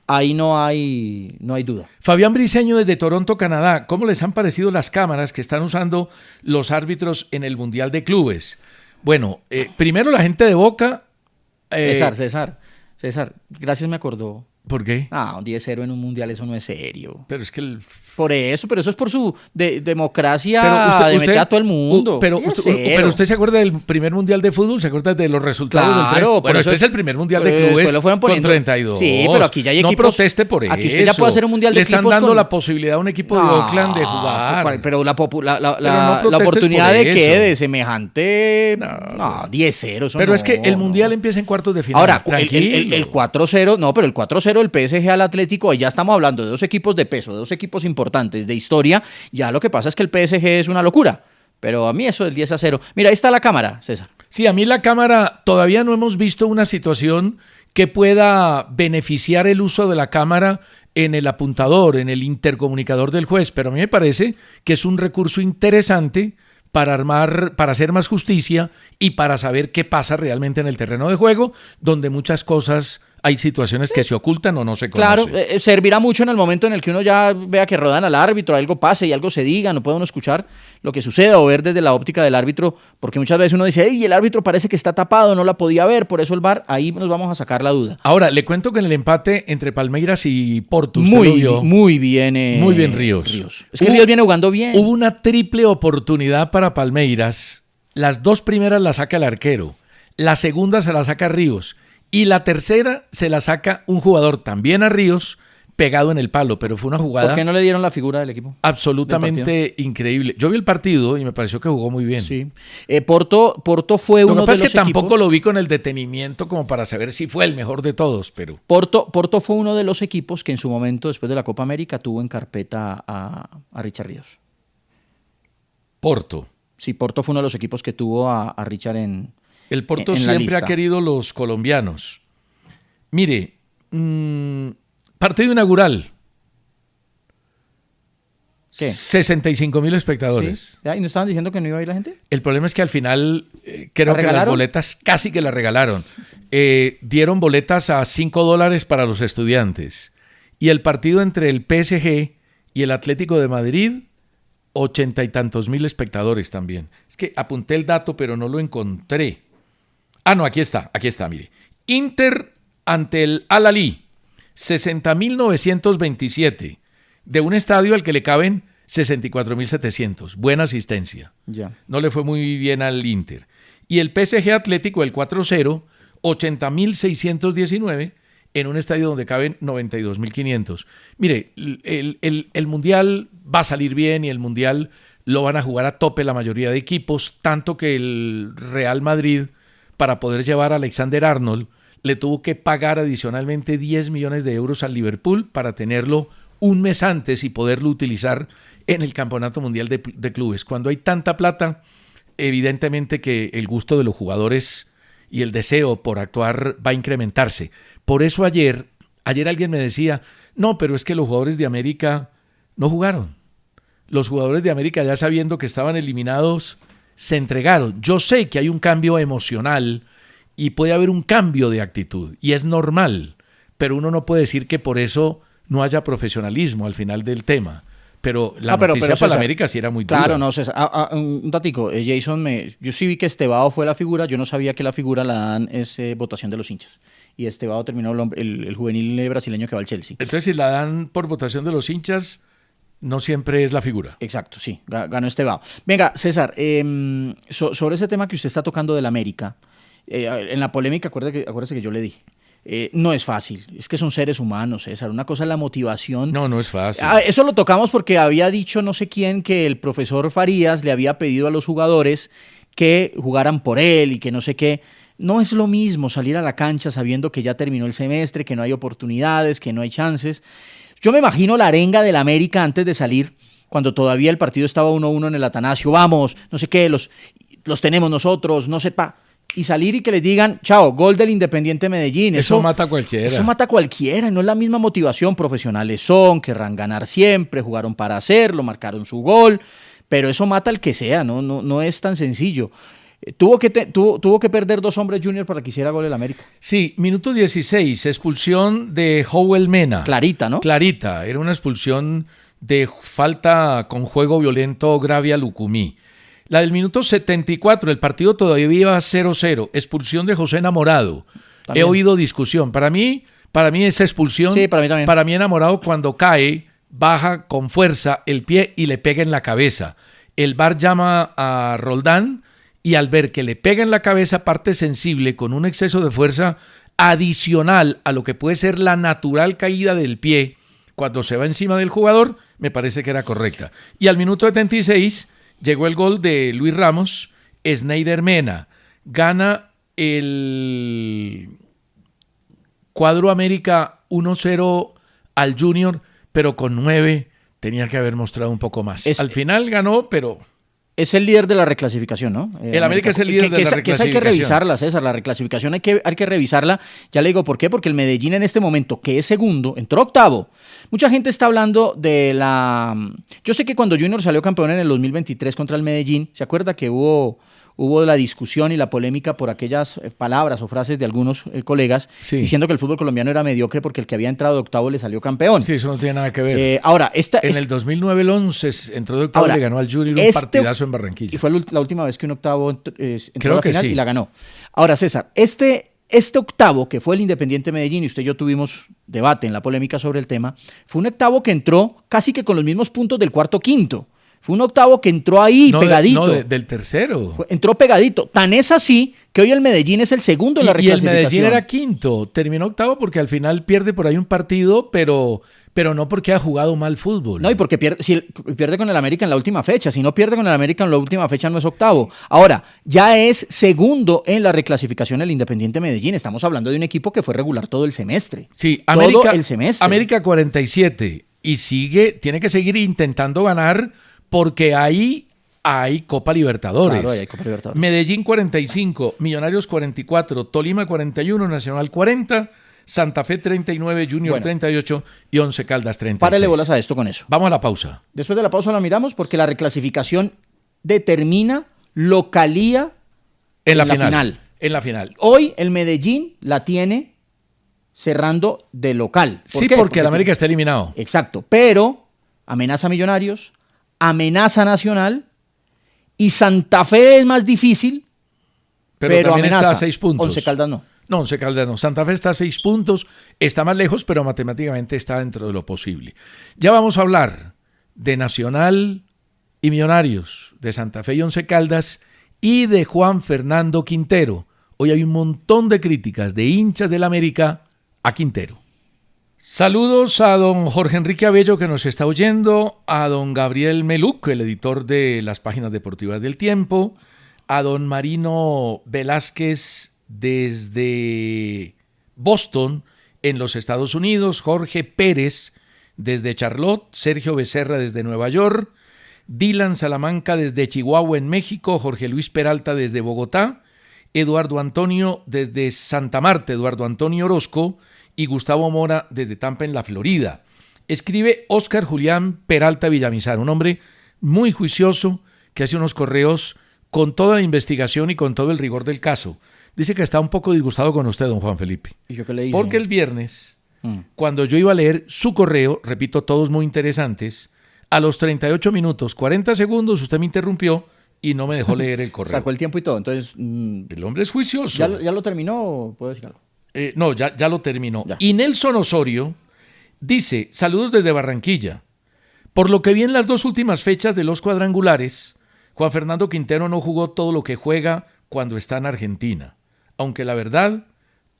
ahí no hay duda. Fabián Briceño desde Toronto, Canadá. ¿Cómo les han parecido las cámaras que están usando los árbitros en el Mundial de Clubes? Bueno, primero la gente de Boca. César, gracias, me acordó. ¿Por qué? Un 10-0 en un mundial, eso no es serio. Pero es que Pero eso es por su democracia de meter a todo el mundo. Pero usted se acuerda del primer mundial de fútbol, se acuerda de los resultados del Claro, bueno, este es el primer mundial de clubes lo fueron poniendo, con 32. Sí, pero aquí ya hay equipos. No proteste por eso. Aquí usted ya puede hacer un mundial de Le están equipos dando con... la posibilidad a un equipo de Oakland de jugar. Pero la protestes oportunidad por de que eso. de semejante 10-0. Pero es que el mundial empieza en cuartos de final. Ahora, tranquilo. el 4-0, no, pero el 4-0 del PSG al Atlético, ahí ya estamos hablando de dos equipos de peso, de dos equipos importantes de historia. Ya lo que pasa es que el PSG es una locura. Pero a mí eso del 10-0. Mira, ahí está la cámara, César. Sí, a mí la cámara, todavía no hemos visto una situación que pueda beneficiar el uso de la cámara en el apuntador, en el intercomunicador del juez, pero a mí me parece que es un recurso interesante para hacer más justicia y para saber qué pasa realmente en el terreno de juego, donde muchas cosas, hay situaciones que se ocultan o no se conocen. Claro, servirá mucho en el momento en el que uno ya vea que rodan al árbitro, algo pase y algo se diga, no puede uno escuchar lo que suceda o ver desde la óptica del árbitro, porque muchas veces uno dice, hey, el árbitro parece que está tapado, no la podía ver, por eso el VAR, ahí nos vamos a sacar la duda. Ahora, le cuento que en el empate entre Palmeiras y Porto, muy bien Ríos. Es que Ríos viene jugando bien. Hubo una triple oportunidad para Palmeiras, las dos primeras la saca el arquero, la segunda se la saca Ríos, y la tercera se la saca un jugador también a Ríos, pegado en el palo, pero fue una jugada... ¿Por qué no le dieron la figura del equipo? Absolutamente increíble. Yo vi el partido y me pareció que jugó muy bien. Sí. Porto fue uno de los equipos... Lo que pasa es que tampoco lo vi con el detenimiento como para saber si fue el mejor de todos, pero... Porto fue uno de los equipos que en su momento, después de la Copa América, tuvo en carpeta a Richard Ríos. Porto. Sí, Porto fue uno de los equipos que tuvo a Richard en... El Porto siempre ha querido los colombianos. Mire, partido inaugural. ¿Qué? 65,000 espectadores. ¿Sí? ¿Y no estaban diciendo que no iba a ir la gente? El problema es que al final creo que las boletas casi que las regalaron. Dieron boletas a $5 para los estudiantes. Y el partido entre el PSG y el Atlético de Madrid, 80 y tantos mil espectadores también. Es que apunté el dato, pero no lo encontré. No, aquí está, mire. Inter ante el Al-Ahly, 60,927, de un estadio al que le caben 64,700. Buena asistencia. Ya. No le fue muy bien al Inter. Y el PSG Atlético, el 4-0, 80,619, en un estadio donde caben 92,500. Mire, el Mundial va a salir bien y el Mundial lo van a jugar a tope la mayoría de equipos, tanto que el Real Madrid, para poder llevar a Alexander Arnold, le tuvo que pagar adicionalmente 10 millones de euros al Liverpool para tenerlo un mes antes y poderlo utilizar en el Campeonato Mundial de Clubes. Cuando hay tanta plata, evidentemente que el gusto de los jugadores y el deseo por actuar va a incrementarse. Por eso ayer alguien me decía, no, pero es que los jugadores de América no jugaron. Los jugadores de América, ya sabiendo que estaban eliminados, se entregaron. Yo sé que hay un cambio emocional y puede haber un cambio de actitud, y es normal, pero uno no puede decir que por eso no haya profesionalismo al final del tema. Pero la noticia para la América sí era muy dura. Claro, no, César. Un datico, Jason, yo sí vi que Estevao fue la figura, yo no sabía que la figura la dan es votación de los hinchas. Y Estevao terminó el juvenil brasileño que va al Chelsea. Entonces, si la dan por votación de los hinchas, no siempre es la figura. Exacto, sí, ganó Estevao. Venga, César, sobre ese tema que usted está tocando del América, en la polémica, acuérdese que yo le dije, no es fácil, es que son seres humanos, César. Una cosa es la motivación. No es fácil. Eso lo tocamos porque había dicho no sé quién que el profesor Farías le había pedido a los jugadores que jugaran por él y que no sé qué. No es lo mismo salir a la cancha sabiendo que ya terminó el semestre, que no hay oportunidades, que no hay chances. Yo me imagino la arenga del América antes de salir, cuando todavía el partido estaba 1-1 en el Atanasio. Vamos, no sé qué, los tenemos nosotros, no sepa. y salir y que les digan, chao, gol del Independiente Medellín. Eso mata a cualquiera. Eso mata a cualquiera, no es la misma motivación. Profesionales son, querrán ganar siempre, jugaron para hacerlo, marcaron su gol, pero eso mata al que sea, no es tan sencillo. Tuvo que perder 2 hombres Junior para que hiciera gol el América. Sí, minuto 16, expulsión de Howell Mena. Clarita, ¿no? Clarita, era una expulsión de falta con juego violento grave a Lucumí. La del minuto 74, el partido todavía iba 0-0, expulsión de José Enamorado. También. He oído discusión. Para mí esa expulsión, sí, para mí también. Para mí Enamorado cuando cae, baja con fuerza el pie y le pega en la cabeza. El VAR llama a Roldán y al ver que le pega en la cabeza parte sensible con un exceso de fuerza adicional a lo que puede ser la natural caída del pie cuando se va encima del jugador, me parece que era correcta. Y al minuto 76 llegó el gol de Luis Ramos, Snyder Mena, gana el cuadro América 1-0 al Junior, pero con 9 tenía que haber mostrado un poco más. Al final ganó, pero... Es el líder de la reclasificación, ¿no? El América es el líder de la reclasificación. Que esa hay que revisarla, César, la reclasificación hay que revisarla. Ya le digo por qué, porque el Medellín en este momento, que es segundo, entró octavo. Mucha gente está hablando de la... Yo sé que cuando Junior salió campeón en el 2023 contra el Medellín, ¿se acuerda que hubo la discusión y la polémica por aquellas palabras o frases de algunos colegas diciendo que el fútbol colombiano era mediocre porque el que había entrado de octavo le salió campeón? Sí, eso no tiene nada que ver. En el 2009 el 11 entró de octavo y le ganó al Junior un partidazo en Barranquilla. Y fue la última vez que un octavo entró a la final sí. Y la ganó. Ahora, César, este octavo, que fue el Independiente Medellín, y usted y yo tuvimos debate en la polémica sobre el tema, fue un octavo que entró casi que con los mismos puntos del cuarto quinto. Fue un octavo que entró ahí pegadito. Del tercero. Entró pegadito. Tan es así que hoy el Medellín es el segundo en la reclasificación. Y el Medellín era quinto. Terminó octavo porque al final pierde por ahí un partido, pero no porque ha jugado mal fútbol. No, y porque pierde con el América en la última fecha. Si no pierde con el América en la última fecha, no es octavo. Ahora, ya es segundo en la reclasificación el Independiente Medellín. Estamos hablando de un equipo que fue regular todo el semestre. Sí, todo el semestre. América 47. Y tiene que seguir intentando ganar porque ahí hay Copa Libertadores. Claro, hay Copa Libertadores. Medellín 45, Millonarios 44, Tolima 41, Nacional 40, Santa Fe 39, Junior 38 y Once Caldas 36. Párele bolas a esto con eso. Vamos a la pausa. Después de la pausa la miramos porque la reclasificación determina localía en la final. En la final. Hoy el Medellín la tiene cerrando de local. Sí, porque el América está eliminado. Exacto, pero amenaza a Millonarios, amenaza Nacional y Santa Fe es más difícil, pero amenaza. Está a 6 puntos. Once Caldas no. No, Once Caldas no. Santa Fe está a 6 puntos, está más lejos, pero matemáticamente está dentro de lo posible. Ya vamos a hablar de Nacional y Millonarios, de Santa Fe y Once Caldas y de Juan Fernando Quintero. Hoy hay un montón de críticas de hinchas del América a Quintero. Saludos a don Jorge Enrique Abello que nos está oyendo, a don Gabriel Meluc, el editor de las páginas deportivas del Tiempo, a don Marino Velázquez desde Boston, en los Estados Unidos, Jorge Pérez desde Charlotte, Sergio Becerra desde Nueva York, Dylan Salamanca desde Chihuahua en México, Jorge Luis Peralta desde Bogotá, Eduardo Antonio desde Santa Marta, Eduardo Antonio Orozco, y Gustavo Mora desde Tampa en la Florida. Escribe Óscar Julián Peralta Villamizar, un hombre muy juicioso que hace unos correos con toda la investigación y con todo el rigor del caso. Dice que está un poco disgustado con usted, don Juan Felipe. ¿Y yo qué le hice? Porque el viernes, cuando yo iba a leer su correo, repito, todos muy interesantes, a los 38 minutos, 40 segundos, usted me interrumpió y no me dejó leer el correo. Sacó el tiempo y todo, entonces... El hombre es juicioso. ¿Ya lo terminó? ¿Puedo decir algo? No, ya lo terminó. Ya. Y Nelson Osorio dice, saludos desde Barranquilla. Por lo que vi en las 2 últimas fechas de los cuadrangulares, Juan Fernando Quintero no jugó todo lo que juega cuando está en Argentina. Aunque la verdad,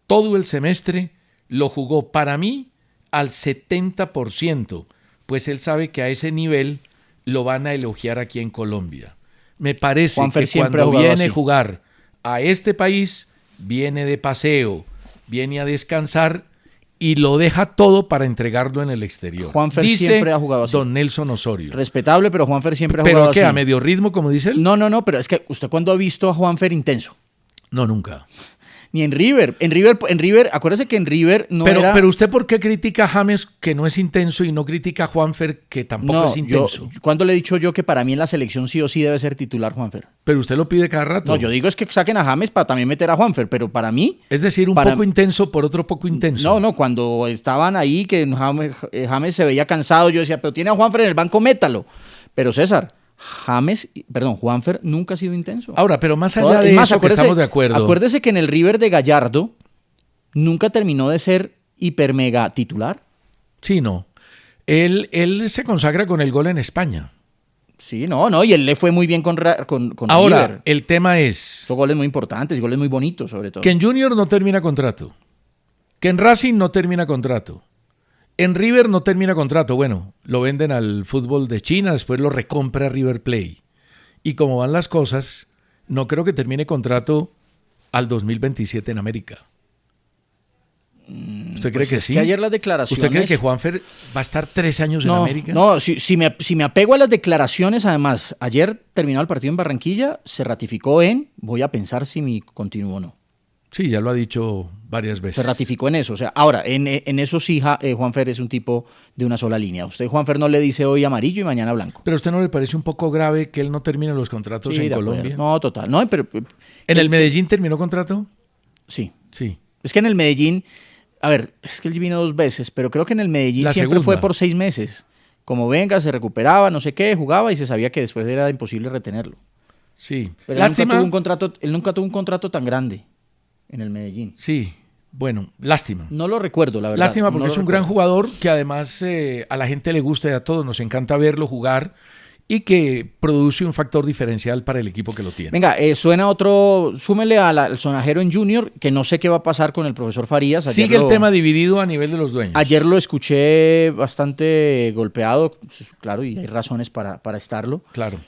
todo el semestre lo jugó para mí al 70%, pues él sabe que a ese nivel lo van a elogiar aquí en Colombia. Me parece que cuando viene a jugar a este país, viene de paseo, viene a descansar y lo deja todo para entregarlo en el exterior. Juanfer siempre ha jugado así. Don Nelson Osorio. Respetable, pero Juanfer siempre ha jugado así. ¿Pero qué? ¿A medio ritmo, como dice él? No, pero es que usted cuándo ha visto a Juanfer intenso. No, nunca. Ni en River. En River, acuérdese que en River no era... Pero usted, ¿por qué critica a James, que no es intenso, y no critica a Juanfer, que tampoco es intenso? ¿Cuándo le he dicho yo que para mí en la selección sí o sí debe ser titular Juanfer? Pero usted lo pide cada rato. No, yo digo es que saquen a James para también meter a Juanfer, pero para mí... Es decir, poco intenso por otro poco intenso. No, cuando estaban ahí, que James se veía cansado, yo decía, pero tiene a Juanfer en el banco, métalo. Pero César... Juanfer nunca ha sido intenso. Ahora, pero más allá de eso, que estamos de acuerdo. Acuérdese que en el River de Gallardo nunca terminó de ser hiper mega titular. Sí, no. Él se consagra con el gol en España. Sí, no, y él le fue muy bien con Ahora, River. el tema es... Son goles muy importantes, goles muy bonitos sobre todo. Que en Junior no termina contrato. Que en Racing no termina contrato. En River no termina contrato. Bueno, lo venden al fútbol de China, después lo recompra River Plate. Y como van las cosas, no creo que termine contrato al 2027 en América. ¿Usted cree que sí? Que ayer las declaraciones... ¿Usted cree que Juanfer va a estar 3 años en América? No, si me apego a las declaraciones, además, ayer terminado el partido en Barranquilla, se ratificó voy a pensar si mi continúo o no. Sí, ya lo ha dicho varias veces. Se ratificó en eso. O sea, ahora, en eso sí, Juanfer es un tipo de una sola línea. Usted, Juanfer, no le dice hoy amarillo y mañana blanco. ¿Pero a usted no le parece un poco grave que él no termine los contratos en Colombia? No, total. No, pero, ¿En el Medellín terminó contrato? Sí. Sí. Es que en el Medellín, a ver, es que él vino 2 veces, pero creo que en el Medellín siempre fue por 6 meses. Como venga, se recuperaba, no sé qué, jugaba y se sabía que después era imposible retenerlo. Sí. Pero Lástima. Él nunca tuvo un contrato tan grande en el Medellín. Sí, bueno, lástima. No lo recuerdo, la verdad. Lástima porque es un gran jugador que además a la gente le gusta y a todos nos encanta verlo jugar y que produce un factor diferencial para el equipo que lo tiene. Venga, suena otro, súmele al sonajero en Junior, que no sé qué va a pasar con el profesor Farías. Sigue el tema dividido a nivel de los dueños. Ayer lo escuché bastante golpeado, claro, y hay razones para estarlo. Claro.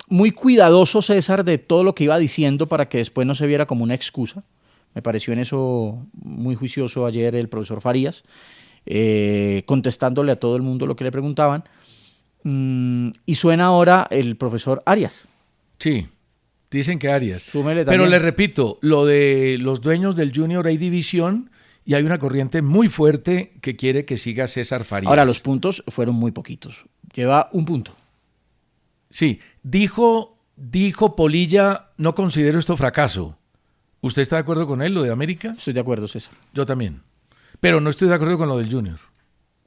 Muy cuidadoso César de todo lo que iba diciendo para que después no se viera como una excusa. Me pareció en eso muy juicioso ayer el profesor Farías, contestándole a todo el mundo lo que le preguntaban. Y suena ahora el profesor Arias. Sí, dicen que Arias. Súmele también. Pero le repito, lo de los dueños del Junior hay división y hay una corriente muy fuerte que quiere que siga César Farías. Ahora, los puntos fueron muy poquitos. Lleva 1 punto. Sí, dijo Polilla, no considero esto fracaso. ¿Usted está de acuerdo con él, lo de América? Estoy de acuerdo, César. Yo también. Pero no estoy de acuerdo con lo del Junior.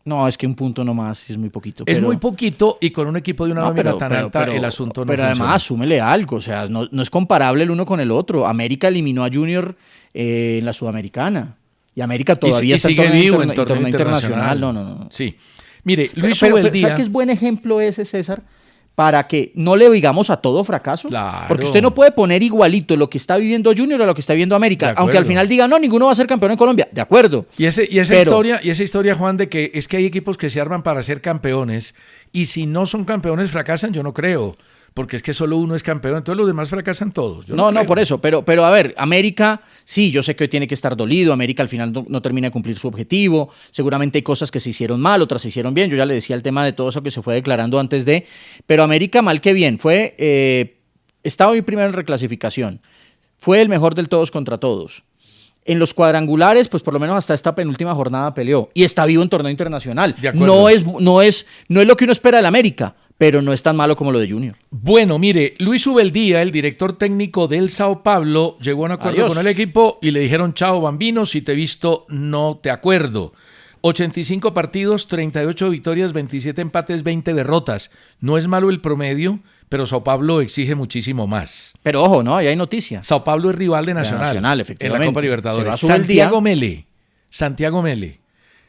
No, es que 1 punto nomás es muy poquito. Es muy poquito y con un equipo de una nómina tan alta el asunto no funciona. Pero además, súmele algo. O sea, no es comparable el uno con el otro. América eliminó a Junior en la Sudamericana. Y América todavía está sigue vivo en torneo internacional. No. Sí. Mire, Luis pero Ubeldía... ¿sabe qué es buen ejemplo ese, César? Para que no le digamos a todo fracaso. Claro. Porque usted no puede poner igualito lo que está viviendo Junior a lo que está viviendo América. Aunque al final diga, no, ninguno va a ser campeón en Colombia. De acuerdo. Y esa historia, Juan, de que es que hay equipos que se arman para ser campeones y si no son campeones fracasan, yo no creo. Porque es que solo uno es campeón, entonces los demás fracasan todos. No, por eso. Pero a ver, América, sí, yo sé que tiene que estar dolido. América al final no termina de cumplir su objetivo. Seguramente hay cosas que se hicieron mal, otras se hicieron bien. Yo ya le decía el tema de todo eso que se fue declarando antes de. Pero América, mal que bien, estaba hoy primero en reclasificación. Fue el mejor del todos contra todos. En los cuadrangulares, pues por lo menos hasta esta penúltima jornada peleó. Y está vivo en torneo internacional. No es lo que uno espera del América, pero no es tan malo como lo de Junior. Bueno, mire, Luis Ubeldía, el director técnico del Sao Paulo, llegó a un acuerdo con el equipo y le dijeron, chao bambino, si te he visto no te acuerdo. 85 partidos, 38 victorias, 27 empates, 20 derrotas. No es malo el promedio, pero Sao Paulo exige muchísimo más. Pero ojo, ¿no? Ahí hay noticias. Sao Paulo es rival de Nacional, efectivamente. En la Copa Libertadores. Santiago Mele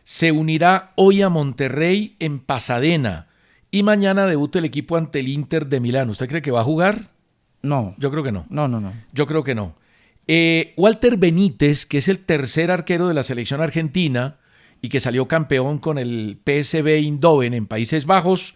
se unirá hoy a Monterrey en Pasadena. Y mañana debuta el equipo ante el Inter de Milán. ¿Usted cree que va a jugar? No. Yo creo que no. No. Yo creo que no. Walter Benítez, que es el tercer arquero de la selección argentina y que salió campeón con el PSV Eindhoven en Países Bajos,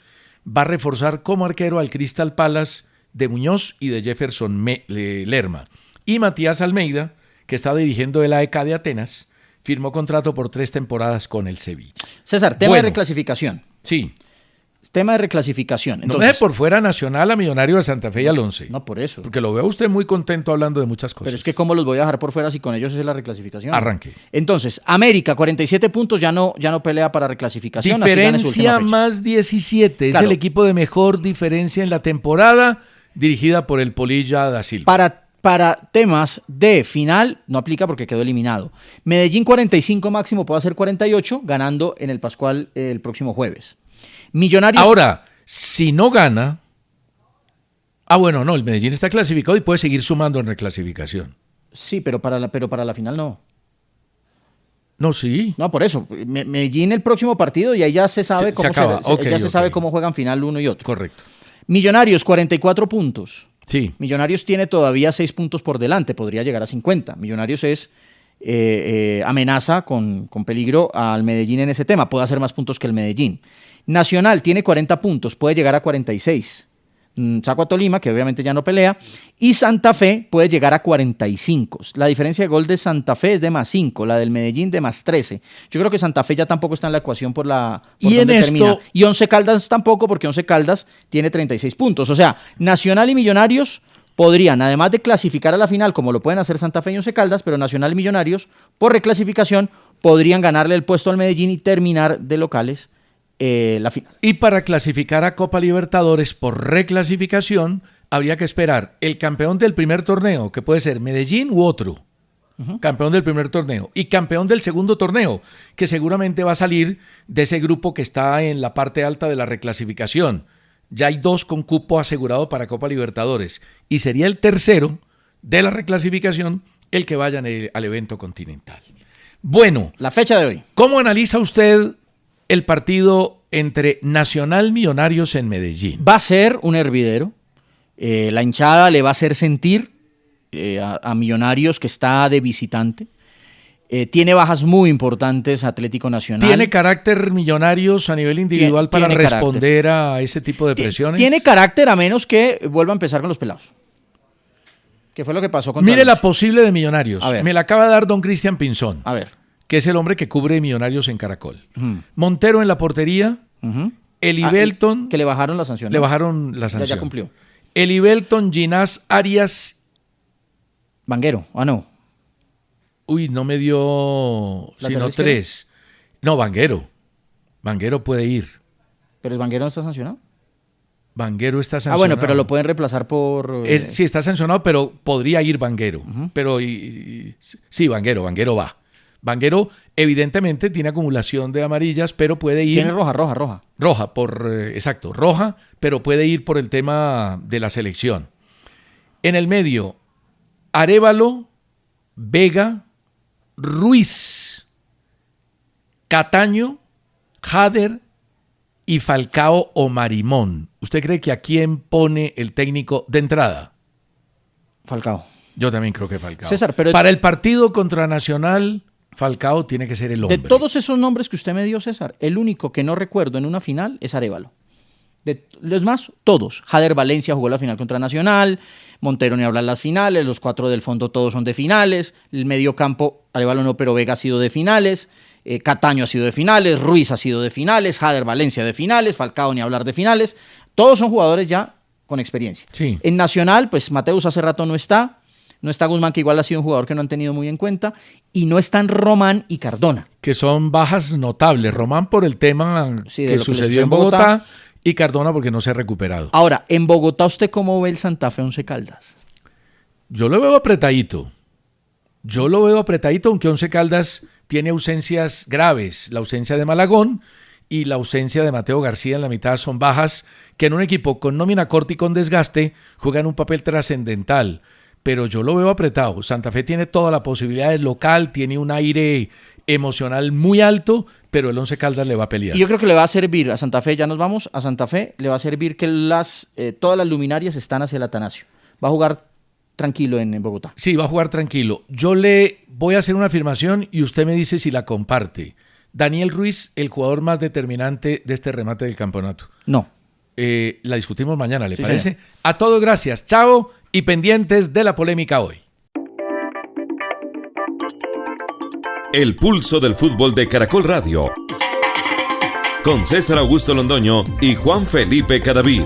va a reforzar como arquero al Crystal Palace de Muñoz y de Jefferson Lerma. Y Matías Almeida, que está dirigiendo el AEK de Atenas, firmó contrato por 3 temporadas con el Sevilla. César, tema de reclasificación. Sí. Tema de reclasificación. Entonces, no deje por fuera Nacional, a Millonarios, a Santa Fe y al Once. No, por eso. Porque lo veo a usted muy contento hablando de muchas cosas. Pero es que ¿cómo los voy a dejar por fuera si con ellos es la reclasificación? Arranque. Entonces, América, 47 puntos, ya no pelea para reclasificación. Diferencia más 17. Claro. Es el equipo de mejor diferencia en la temporada, dirigida por el Polilla da Silva. Para temas de final, no aplica porque quedó eliminado. Medellín 45 máximo, puede hacer 48, ganando en el Pascual el próximo jueves. Millonarios. Ahora, si no gana. Bueno, no, el Medellín está clasificado y puede seguir sumando en reclasificación. Sí, pero para la final no. No, sí. No, por eso. Medellín el próximo partido y ahí ya se sabe cómo se sabe cómo juegan final uno y otro. Correcto. Millonarios, 44 puntos. Sí. Millonarios tiene todavía 6 puntos por delante, podría llegar a 50. Millonarios es amenaza con peligro al Medellín en ese tema, puede hacer más puntos que el Medellín. Nacional tiene 40 puntos, puede llegar a 46. Saco a Tolima, que obviamente ya no pelea, y Santa Fe puede llegar a 45. La diferencia de gol de Santa Fe es de más 5, la del Medellín de más 13. Yo creo que Santa Fe ya tampoco está en la ecuación por donde termina. Y Once Caldas tampoco, porque Once Caldas tiene 36 puntos. O sea, Nacional y Millonarios podrían, además de clasificar a la final, como lo pueden hacer Santa Fe y Once Caldas, pero Nacional y Millonarios, por reclasificación, podrían ganarle el puesto al Medellín y terminar de locales la final. Y para clasificar a Copa Libertadores por reclasificación, habría que esperar el campeón del primer torneo, que puede ser Medellín u otro. Campeón del primer torneo. Y campeón del segundo torneo, que seguramente va a salir de ese grupo que está en la parte alta de la reclasificación. Ya hay 2 con cupo asegurado para Copa Libertadores. Y sería el tercero de la reclasificación el que vaya al evento continental. Bueno. La fecha de hoy. ¿Cómo analiza usted el partido entre Nacional Millonarios en Medellín? Va a ser un hervidero. La hinchada le va a hacer sentir a Millonarios que está de visitante. Tiene bajas muy importantes Atlético Nacional. ¿Tiene carácter Millonarios a nivel individual para responder a ese tipo de presiones? Tiene carácter, a menos que vuelva a empezar con los pelados. ¿Qué fue lo que pasó con Mire la posible de Millonarios. Me la acaba de dar don Cristian Pinzón. A ver. Que es el hombre que cubre Millonarios en Caracol. Montero en la portería. Elibelton. Que le bajaron la sanción. Le bajaron la sanción. Ya cumplió. Elibelton, Ginás, Arias. Vanguero. No. Uy, no me dio sino 3. No, Vanguero. Vanguero puede ir. ¿Pero el Vanguero no está sancionado? Vanguero está sancionado. Bueno, pero lo pueden reemplazar por... Sí, está sancionado, pero podría ir Vanguero. Pero sí, Vanguero va. Vanguero evidentemente tiene acumulación de amarillas, pero puede ir... Tiene roja. Roja, exacto, roja, pero puede ir por el tema de la selección. En el medio, Arévalo, Vega, Ruiz, Cataño, Jader y Falcao o Marimón. ¿Usted cree que a quién pone el técnico de entrada? Falcao. Yo también creo que Falcao. César, pero... Para el partido contra Nacional, Falcao tiene que ser el hombre. De todos esos nombres que usted me dio, César, el único que no recuerdo en una final es Arévalo. De los más, todos. Jader Valencia jugó la final contra Nacional, Montero ni hablar las finales, los 4 del fondo todos son de finales, el medio campo, Arévalo no, pero Vega ha sido de finales, Cataño ha sido de finales, Ruiz ha sido de finales, Jader Valencia de finales, Falcao ni hablar de finales, todos son jugadores ya con experiencia. Sí. En Nacional, pues Mateus hace rato no está Guzmán, que igual ha sido un jugador que no han tenido muy en cuenta, y no están Román y Cardona. Que son bajas notables, Román por el tema que sucedió en Bogotá, y Cardona porque no se ha recuperado. Ahora, en Bogotá, ¿usted cómo ve el Santa Fe Once Caldas? Yo lo veo apretadito, aunque Once Caldas tiene ausencias graves, la ausencia de Malagón y la ausencia de Mateo García en la mitad son bajas que en un equipo con nómina corta y con desgaste juegan un papel trascendental. Pero yo lo veo apretado. Santa Fe tiene toda la posibilidad de local, tiene un aire emocional muy alto, pero el Once Caldas le va a pelear. Y yo creo que le va a servir a Santa Fe, ya nos vamos, a Santa Fe le va a servir que todas las luminarias están hacia el Atanasio. Va a jugar tranquilo en Bogotá. Sí, va a jugar tranquilo. Yo le voy a hacer una afirmación y usted me dice si la comparte. Daniel Ruiz, el jugador más determinante de este remate del campeonato. No. La discutimos mañana, ¿le parece? Señor. A todos gracias. Chao. Y pendientes de la polémica hoy. El pulso del fútbol de Caracol Radio. con César Augusto Londoño y Juan Felipe Cadavid.